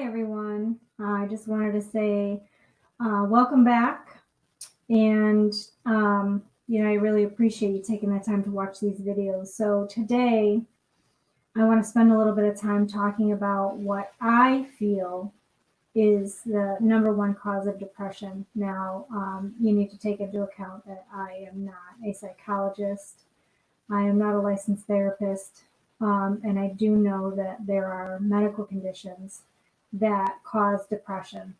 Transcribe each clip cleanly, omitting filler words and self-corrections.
Hi, everyone. I just wanted to say welcome back. And, I really appreciate you taking the time to watch these videos. So, today I want to spend a little bit of time talking about what I feel is the number one cause of depression. Now, you need to take into account that I am not a psychologist, I am not a licensed therapist, and I do know that there are medical conditions that cause depression.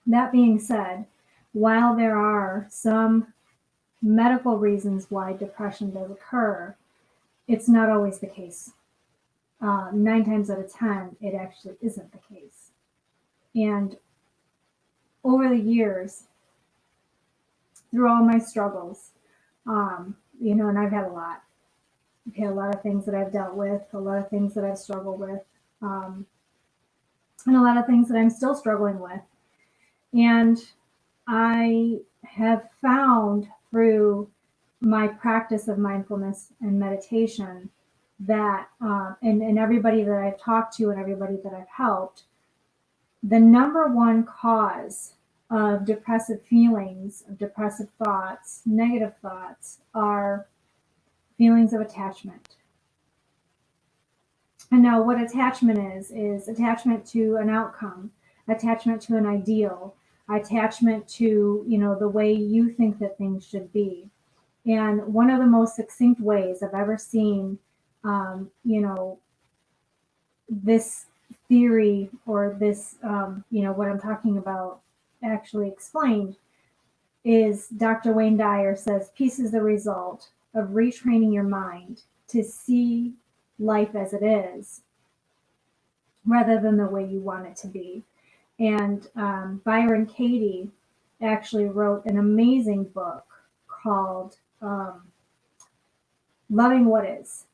That being said, while there are some medical reasons why depression does occur, it's not always the case. 9 times out of 10, it actually isn't the case. And over the years, through all my struggles, and I've had a lot. I've had a lot of things that I've dealt with, a lot of things that I've struggled with, um, and a lot of things that I'm still struggling with. And I have found through my practice of mindfulness and meditation that, and everybody that I've talked to and everybody that I've helped, the number one cause of depressive feelings, of depressive thoughts, negative thoughts, are feelings of attachment. And now, what attachment is attachment to an outcome, attachment to an ideal, attachment to, the way you think that things should be. And one of the most succinct ways I've ever seen, this theory or this, what I'm talking about actually explained is Dr. Wayne Dyer says peace is the result of retraining your mind to see life as it is rather than the way you want it to be. And Byron Katie actually wrote an amazing book called Loving What Is.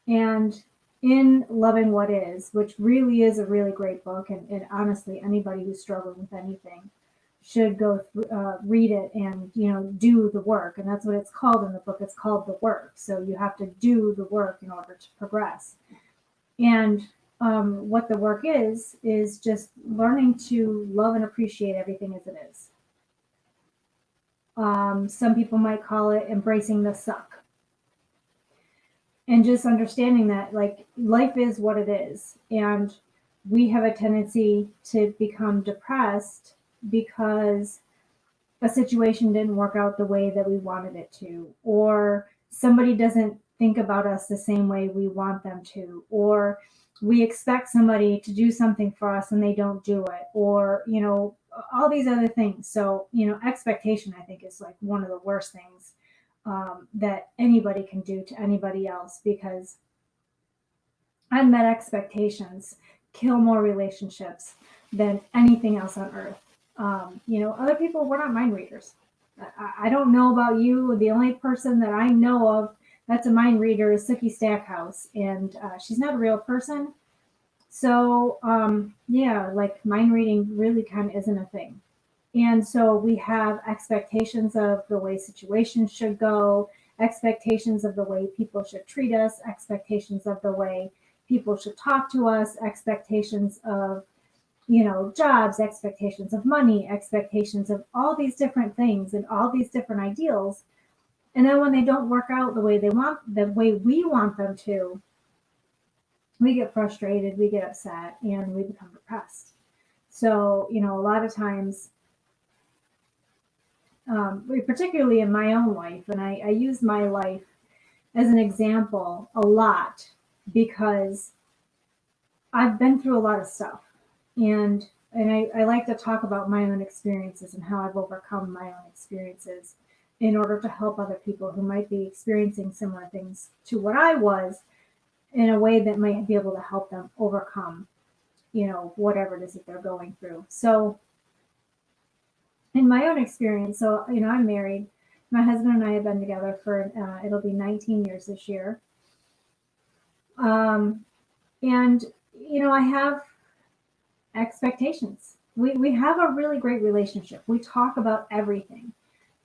And in Loving What Is, which really is a really great book, and honestly, anybody who's struggling with anything should go read it and do the work. And that's what it's called in the book. It's called The Work. So you have to do the work in order to progress. And what the work is just learning to love and appreciate everything as it is. Some people might call it embracing the suck. And just understanding that, like, life is what it is. And we have a tendency to become depressed because a situation didn't work out the way that we wanted it to, or somebody doesn't think about us the same way we want them to, or we expect somebody to do something for us and they don't do it, or all these other things. So expectation, I think, is like one of the worst things that anybody can do to anybody else, because unmet expectations kill more relationships than anything else on earth. Other people, we're not mind readers. I don't know about you. The only person that I know of that's a mind reader is Sookie Stackhouse, and she's not a real person. So, like, mind reading really kind of isn't a thing. And so we have expectations of the way situations should go, expectations of the way people should treat us, expectations of the way people should talk to us, expectations of jobs, expectations of money, expectations of all these different things and all these different ideals. And then when they don't work out the way we want them to, we get frustrated, we get upset, and we become depressed. So, a lot of times, particularly in my own life, and I use my life as an example a lot because I've been through a lot of stuff. And I like to talk about my own experiences and how I've overcome my own experiences in order to help other people who might be experiencing similar things to what I was, in a way that might be able to help them overcome, whatever it is that they're going through. So in my own experience, so, I'm married. My husband and I have been together for, it'll be 19 years this year. And, I have expectations. We have a really great relationship. We talk about everything.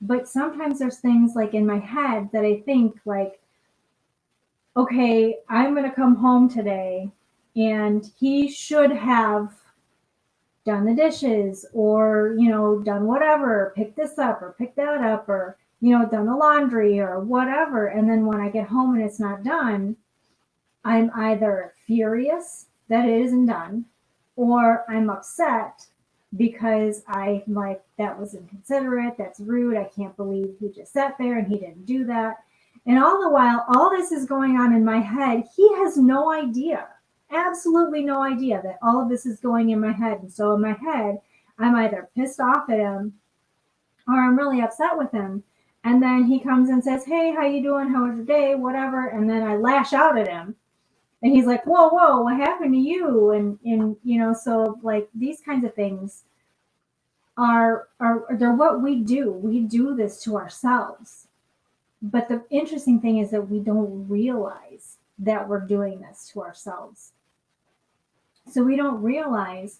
But sometimes there's things like in my head that I think like, okay, I'm going to come home today and he should have done the dishes or, done whatever, pick this up or pick that up or, done the laundry or whatever. And then when I get home and it's not done, I'm either furious that it isn't done or I'm upset because I'm like, that was inconsiderate, that's rude, I can't believe he just sat there and he didn't do that. And all the while, all this is going on in my head, he has no idea, absolutely no idea that all of this is going in my head. And so in my head, I'm either pissed off at him or I'm really upset with him. And then he comes and says, "Hey, how you doing? How was your day? Whatever." And then I lash out at him and he's like, "Whoa, whoa, what happened to you?" And so like these kinds of things are they're what we do. We do this to ourselves. But the interesting thing is that we don't realize that we're doing this to ourselves. So we don't realize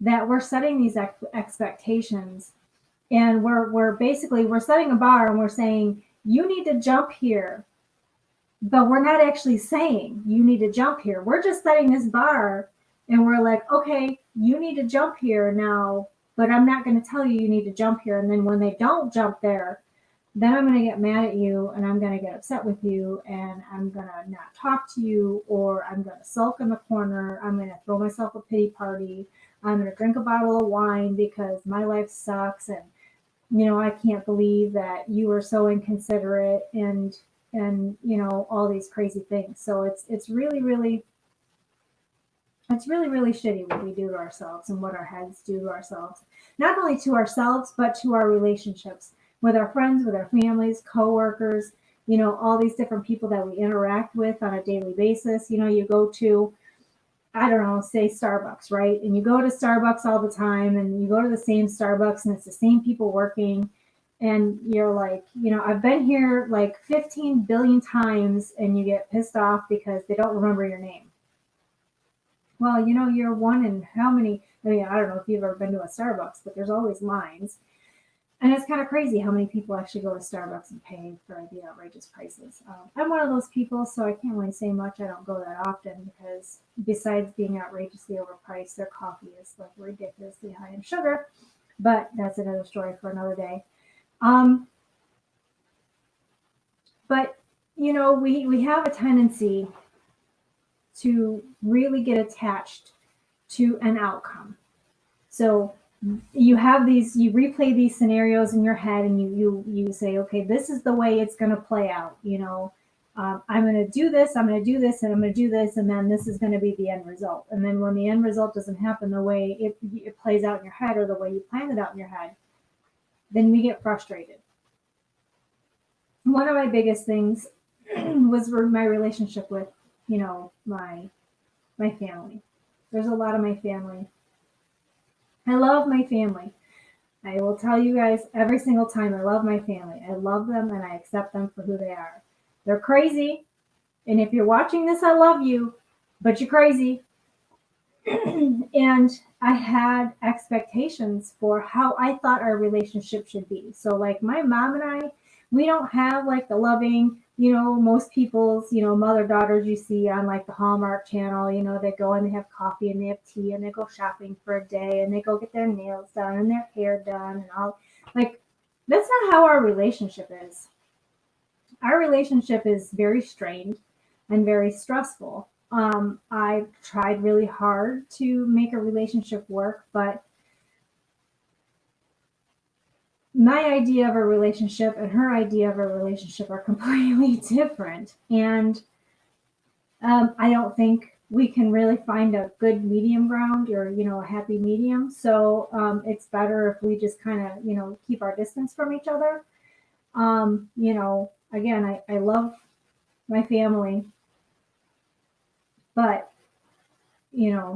that we're setting these expectations, and we're basically we're setting a bar and we're saying you need to jump here, but we're not actually saying you need to jump here. We're just setting this bar and we're like, okay, you need to jump here now, but I'm not going to tell you you need to jump here. And then when they don't jump there, then I'm going to get mad at you and I'm going to get upset with you and I'm going to not talk to you, or I'm going to sulk in the corner. I'm going to throw myself a pity party. I'm going to drink a bottle of wine because my life sucks. And, I can't believe that you were so inconsiderate and all these crazy things. So it's really shitty what we do to ourselves and what our heads do to ourselves, not only to ourselves but to our relationships with our friends, with our families, coworkers, all these different people that we interact with on a daily basis. You go to, I don't know, say Starbucks, right? And you go to Starbucks all the time and you go to the same Starbucks and it's the same people working. And you're like, I've been here like 15 billion times, and you get pissed off because they don't remember your name. Well, you're one in how many? I mean, I don't know if you've ever been to a Starbucks, but there's always lines. And it's kind of crazy how many people actually go to Starbucks and pay for the outrageous prices. I'm one of those people, so I can't really say much. I don't go that often because besides being outrageously overpriced, their coffee is like ridiculously high in sugar. But that's another story for another day. Um, but we have a tendency to really get attached to an outcome. So you replay these scenarios in your head, and you say, okay, this is the way it's going to play out. I'm going to do this, I'm going to do this, and I'm going to do this, and then this is going to be the end result. And then when the end result doesn't happen the way it plays out in your head or the way you planned it out in your head, then we get frustrated. One of my biggest things was my relationship with, my family. There's a lot of my family. I love my family. I will tell you guys every single time, I love my family. I love them and I accept them for who they are. They're crazy. And if you're watching this, I love you, but you're crazy. And I had expectations for how I thought our relationship should be. So, like, my mom and I, we don't have like the loving, most people's, mother daughters you see on like the Hallmark channel. They go and they have coffee and they have tea and they go shopping for a day and they go get their nails done and their hair done and all. Like, that's not how our relationship is. Our relationship is very strained and very stressful. I've tried really hard to make a relationship work, but my idea of a relationship and her idea of a relationship are completely different. And I don't think we can really find a good medium ground or, a happy medium. So it's better if we just kind of, keep our distance from each other. Again, I love my family, but,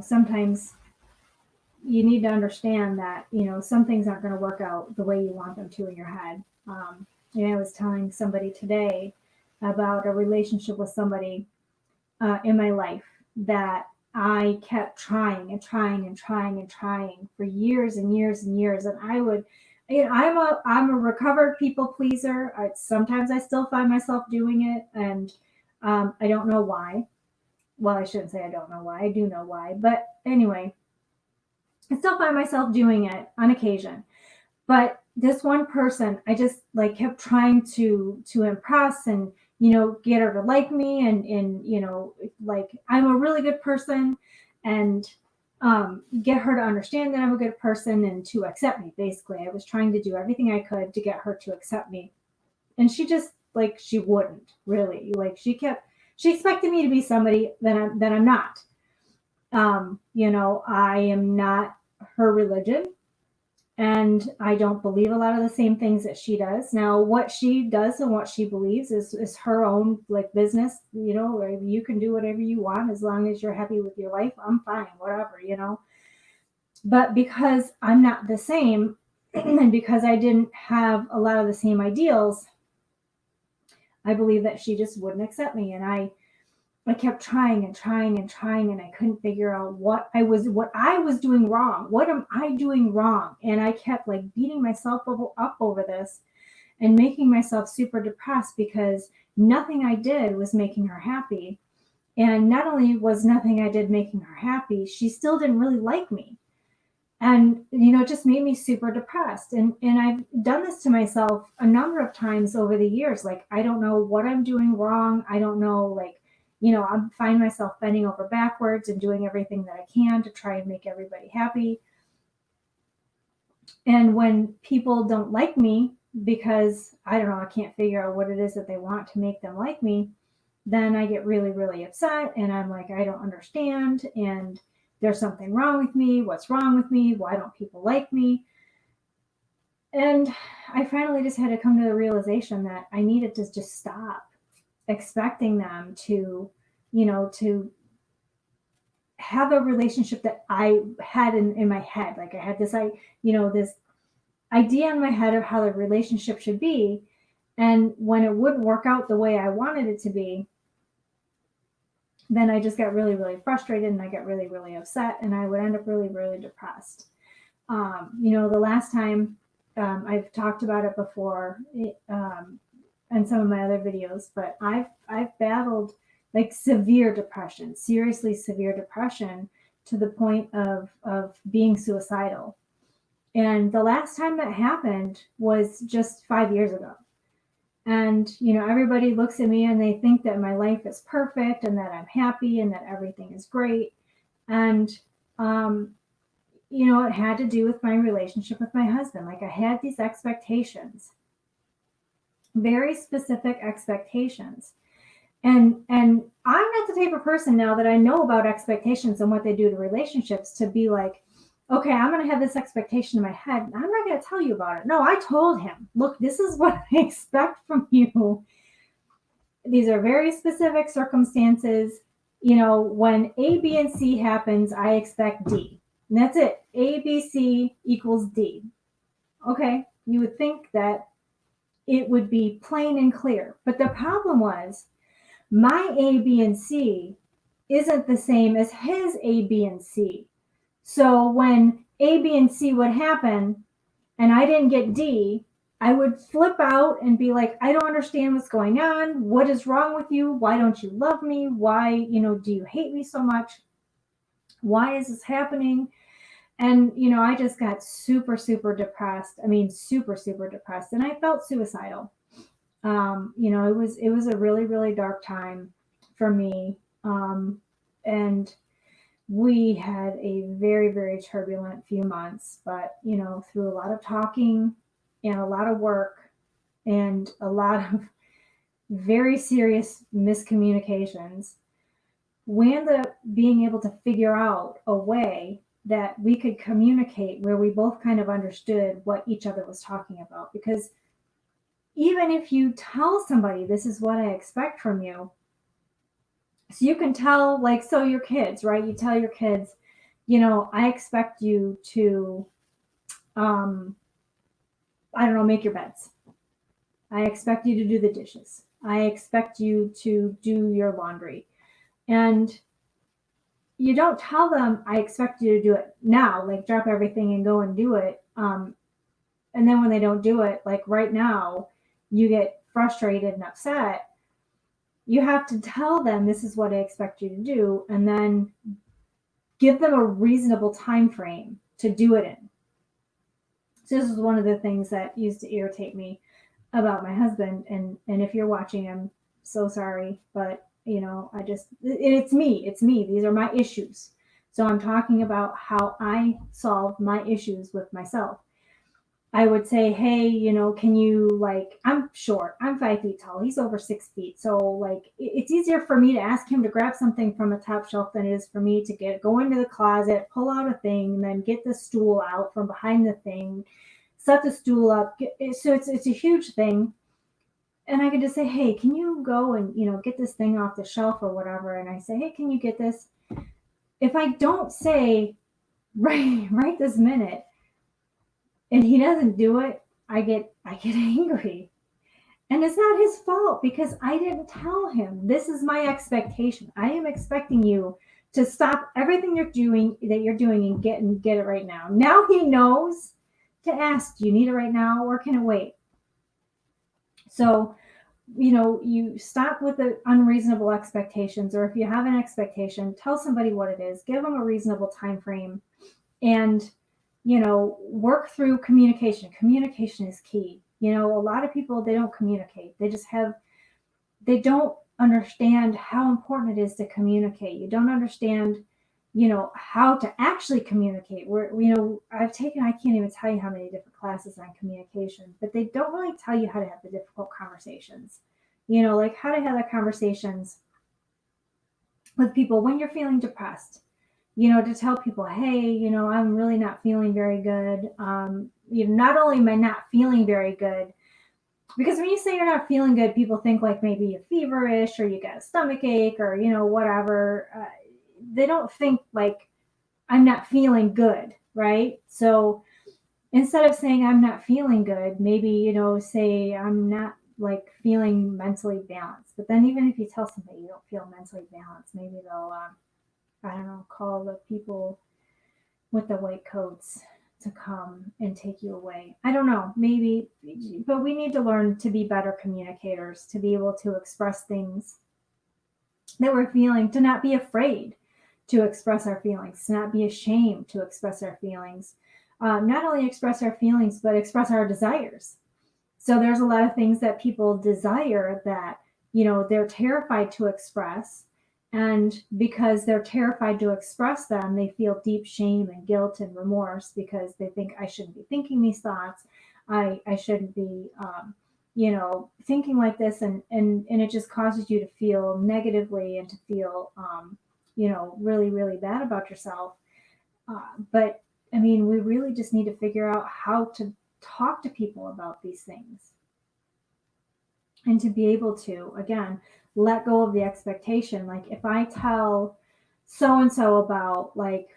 sometimes you need to understand that, some things aren't going to work out the way you want them to in your head. I was telling somebody today about a relationship with somebody in my life that I kept trying and trying and trying and trying for years and years and years. And I would, I'm a recovered people pleaser. Sometimes I still find myself doing it, and I don't know why. Well, I shouldn't say I don't know why. I do know why. But anyway, I still find myself doing it on occasion. But this one person, I just like kept trying to impress and get her to like me, and like I'm a really good person, and get her to understand that I'm a good person and to accept me. Basically, I was trying to do everything I could to get her to accept me, and she just like she wouldn't really. Like she expected me to be somebody that I'm not. I am not her religion, and I don't believe a lot of the same things that she does. Now, what she does and what she believes is her own like business. You can do whatever you want as long as you're happy with your life. I'm fine, whatever. But because I'm not the same, and because I didn't have a lot of the same ideals, I believe that she just wouldn't accept me, and I kept trying and trying and trying, and I couldn't figure out what I was doing wrong. What am I doing wrong? And I kept like beating myself up over this and making myself super depressed because nothing I did was making her happy. And not only was nothing I did making her happy, she still didn't really like me. And it just made me super depressed. And I've done this to myself a number of times over the years. Like, I don't know what I'm doing wrong. I don't know, like, I find myself bending over backwards and doing everything that I can to try and make everybody happy. And when people don't like me because I don't know, I can't figure out what it is that they want to make them like me, then I get really, really upset, and I'm like, I don't understand, and there's something wrong with me. What's wrong with me? Why don't people like me? And I finally just had to come to the realization that I needed to just stop expecting them to have a relationship that I had in my head. Like I had this idea in my head of how the relationship should be. And when it wouldn't work out the way I wanted it to be, then I just got really, really frustrated, and I got really, really upset, and I would end up really, really depressed. The last time, I've talked about it before, in some of my other videos, but I've battled like severe depression, seriously severe depression, to the point of being suicidal. And the last time that happened was just 5 years ago. And everybody looks at me and they think that my life is perfect and that I'm happy and that everything is great. And it had to do with my relationship with my husband. Like, I had these expectations, very specific expectations. And I'm not the type of person now that I know about expectations and what they do to relationships to be like, okay, I'm going to have this expectation in my head. I'm not going to tell you about it. No, I told him, look, this is what I expect from you. These are very specific circumstances. When A, B, and C happens, I expect D. And that's it. A, B, C equals D. Okay, you would think that it would be plain and clear. But the problem was my A, B, and C isn't the same as his A, B, and C. So when A, B, and C would happen and I didn't get D, I would flip out and be like, I don't understand what's going on. What is wrong with you? Why don't you love me? Why, do you hate me so much? Why is this happening? And, I just got super, super depressed. I mean, super, super depressed. And I felt suicidal. It was a really, really dark time for me. And we had a very, very turbulent few months, but through a lot of talking and a lot of work and a lot of very serious miscommunications, we ended up being able to figure out a way that we could communicate where we both kind of understood what each other was talking about. Because even if you tell somebody, this is what I expect from you, so you can tell, like, so your kids, right? You tell your kids, I expect you to, I don't know, make your beds. I expect you to do the dishes. I expect you to do your laundry. And you don't tell them, I expect you to do it now, like drop everything and go and do it. And then when they don't do it, like right now, you get frustrated and upset. You have to tell them this is what I expect you to do, and then give them a reasonable time frame to do it in. So this is one of the things that used to irritate me about my husband. And if you're watching, I'm so sorry, but I just, it's me. These are my issues. So I'm talking about how I solve my issues with myself. I would say, hey, can you, like, I'm short, I'm 5 feet tall, he's over 6 feet. So, like, it's easier for me to ask him to grab something from a top shelf than it is for me to go into the closet, pull out a thing, and then get the stool out from behind the thing, set the stool up. So it's a huge thing. And I could just say, hey, can you go and, get this thing off the shelf or whatever? And I say, hey, can you get this? If I don't say right this minute, and he doesn't do it, I get angry. And it's not his fault because I didn't tell him. This is my expectation. I am expecting you to stop everything you're doing and get it right now. Now he knows to ask, do you need it right now or can it wait? So, you stop with the unreasonable expectations, or if you have an expectation, tell somebody what it is, give them a reasonable time frame, and work through communication. Communication is key. A lot of people, they don't communicate. They don't understand how important it is to communicate. You don't understand, how to actually communicate. I can't even tell you how many different classes on communication, but they don't really tell you how to have the difficult conversations. Like how to have the conversations with people when you're feeling depressed. To tell people, hey, I'm really not feeling very good. Not only am I not feeling very good, because when you say you're not feeling good, people think like maybe you're feverish or you got a stomach ache or, whatever. They don't think like I'm not feeling good, right? So instead of saying I'm not feeling good, maybe, say I'm not like feeling mentally balanced. But then even if you tell somebody you don't feel mentally balanced, maybe they'll, I don't know, call the people with the white coats to come and take you away. I don't know, maybe, but we need to learn to be better communicators, to be able to express things that we're feeling, to not be afraid to express our feelings, to not be ashamed to express our feelings. Not only express our feelings, but express our desires. So there's a lot of things that people desire that, they're terrified to express. And because they're terrified to express them, they feel deep shame and guilt and remorse because they think I shouldn't be thinking these thoughts. I shouldn't be, thinking like this. And it just causes you to feel negatively and to feel, really, really bad about yourself. But I mean, we really just need to figure out how to talk to people about these things and to be able to, again, let go of the expectation. Like if I tell so and so about, like,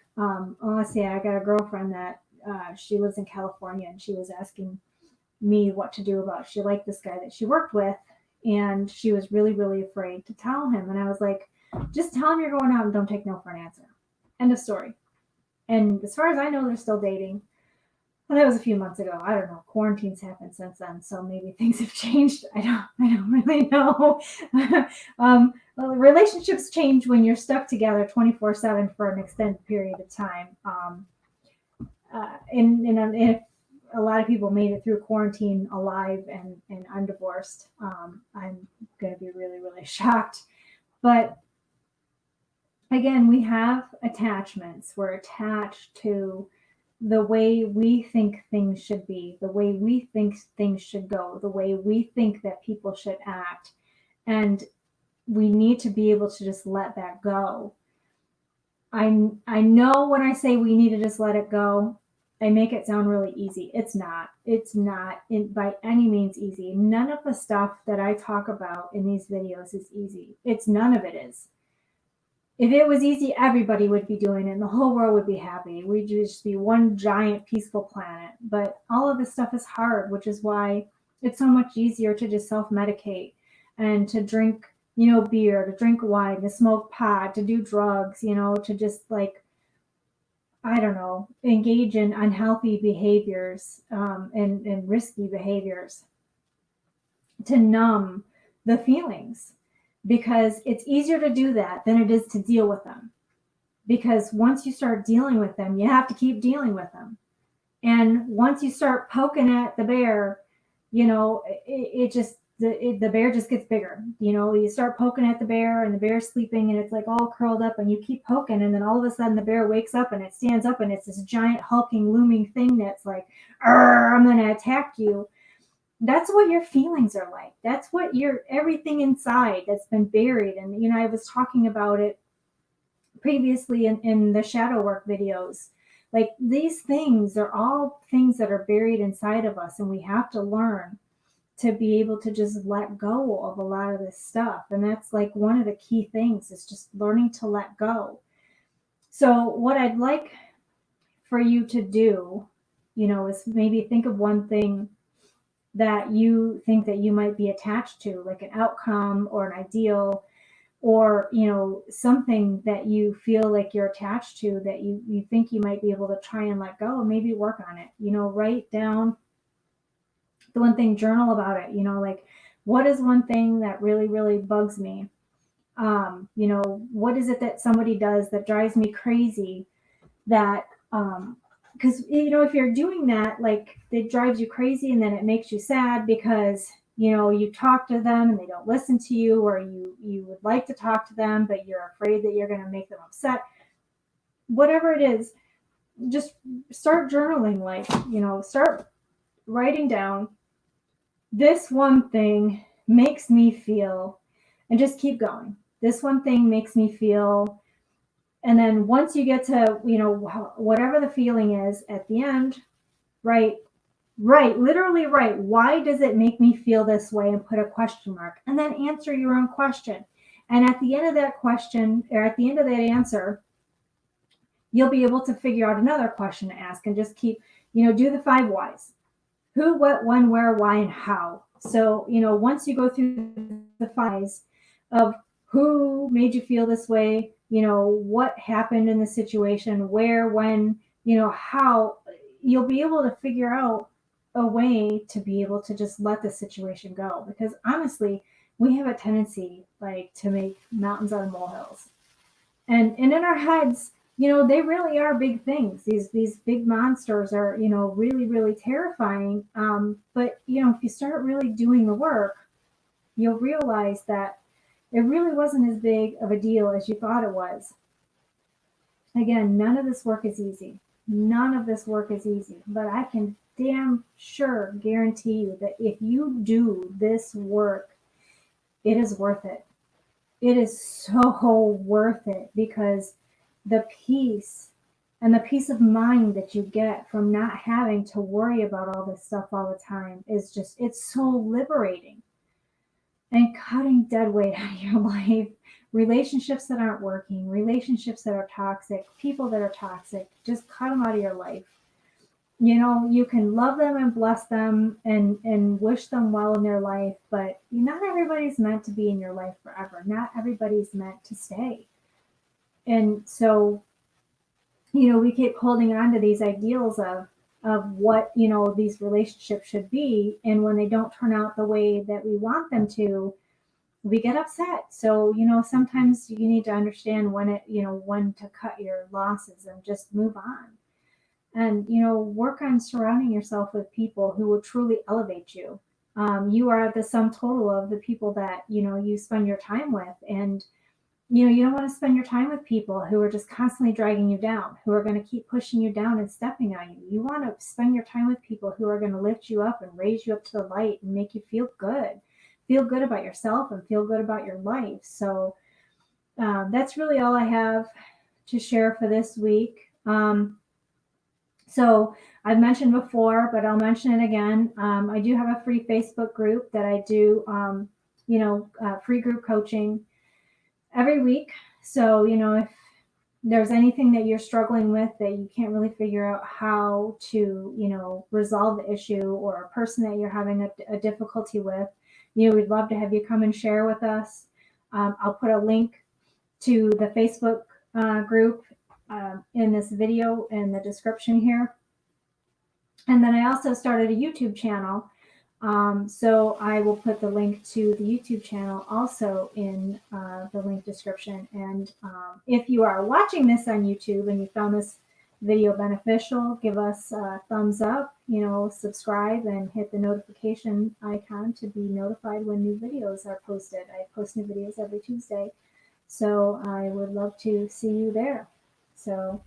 let's say I got a girlfriend that she lives in California, and she was asking me what to do about, she liked this guy that she worked with, and she was really, really afraid to tell him. And I was like, just tell him you're going out and don't take no for an answer. End of story. And as far as I know, they're still dating. Well, that was a few months ago. I don't know. Quarantine's happened since then, so maybe things have changed. I don't really know. Well, relationships change when you're stuck together 24/7 for an extended period of time. And if a lot of people made it through quarantine alive and undivorced, I'm going to be really, really shocked. But again, we have attachments. We're attached to the way we think things should be, the way we think things should go, the way we think that people should act. And we need to be able to just let that go. I know when I say we need to just let it go, I make it sound really easy. It's not. It's not by any means easy. None of the stuff that I talk about in these videos is easy. None of it is. If it was easy, everybody would be doing it and the whole world would be happy. We'd just be one giant peaceful planet. But all of this stuff is hard, which is why it's so much easier to just self-medicate and to drink, beer, to drink wine, to smoke pot, to do drugs, to just, like, I don't know, engage in unhealthy behaviors, and risky behaviors to numb the feelings. because it's easier to do that than it is to deal with them. Because once you start dealing with them, you have to keep dealing with them. And once you start poking at the bear, it just the bear just gets bigger. You start poking at the bear, and the bear's sleeping, and it's like all curled up, and you keep poking, and then all of a sudden the bear wakes up and it stands up, and it's this giant hulking looming thing that's like, I'm going to attack you. That's what your feelings are like. That's what everything inside that's been buried. And I was talking about it previously in the shadow work videos. Like, these things are all things that are buried inside of us, and we have to learn to be able to just let go of a lot of this stuff. And that's like one of the key things, is just learning to let go. So what I'd like for you to do, is maybe think of one thing that you think that you might be attached to, like an outcome or an ideal, or something that you feel like you're attached to, that you think you might be able to try and let go, and maybe work on it. Write down the one thing, journal about it. Like, what is one thing that really, really bugs me? What is it that somebody does that drives me crazy? That because if you're doing that, like, it drives you crazy, and then it makes you sad because you talk to them and they don't listen to you, or you would like to talk to them but you're afraid that you're going to make them upset. Whatever it is, just start journaling. Like, start writing down, this one thing makes me feel, and just keep going. This one thing makes me feel. And then once you get to, whatever the feeling is at the end, write, literally write, why does it make me feel this way, and put a question mark, and then answer your own question. And at the end of that question, or at the end of that answer, you'll be able to figure out another question to ask, and just keep, do the 5 whys. Who, what, when, where, why, and how. So, once you go through the 5 whys of who made you feel this way, what happened in the situation, where, when, how, you'll be able to figure out a way to be able to just let the situation go. Because honestly, we have a tendency, like, to make mountains out of molehills. And in our heads, they really are big things. These big monsters are, really, really terrifying. But if you start really doing the work, you'll realize that it really wasn't as big of a deal as you thought it was. Again, none of this work is easy. None of this work is easy. But I can damn sure guarantee you that if you do this work, it is worth it. It is so worth it, because the peace and the peace of mind that you get from not having to worry about all this stuff all the time is just, it's so liberating. And cutting dead weight out of your life, relationships that aren't working, relationships that are toxic, people that are toxic, just cut them out of your life. You can love them and bless them and wish them well in their life, but not everybody's meant to be in your life forever. Not everybody's meant to stay. And so, we keep holding on to these ideals of what, these relationships should be. And when they don't turn out the way that we want them to, we get upset. So, sometimes you need to understand when to cut your losses and just move on. And, work on surrounding yourself with people who will truly elevate you. You are the sum total of the people that, you spend your time with. And, you don't want to spend your time with people who are just constantly dragging you down, who are going to keep pushing you down and stepping on you. You want to spend your time with people who are going to lift you up and raise you up to the light and make you feel good about yourself and feel good about your life. So that's really all I have to share for this week. So I've mentioned before, but I'll mention it again. I do have a free Facebook group that I do, free group coaching every week. So, if there's anything that you're struggling with that you can't really figure out how to, resolve the issue, or a person that you're having a difficulty with, we'd love to have you come and share with us. I'll put a link to the Facebook group in this video in the description here. And then I also started a YouTube channel So I will put the link to the YouTube channel also in the link description. And if you are watching this on YouTube and you found this video beneficial, give us a thumbs up, subscribe and hit the notification icon to be notified when new videos are posted. I post new videos every Tuesday, so I would love to see you there. So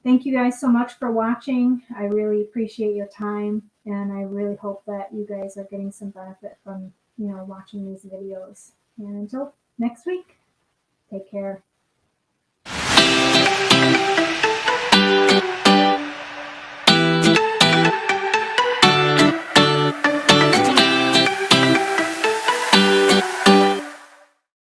thank you guys so much for watching. I really appreciate your time, and I really hope that you guys are getting some benefit from, watching these videos. And until next week, take care.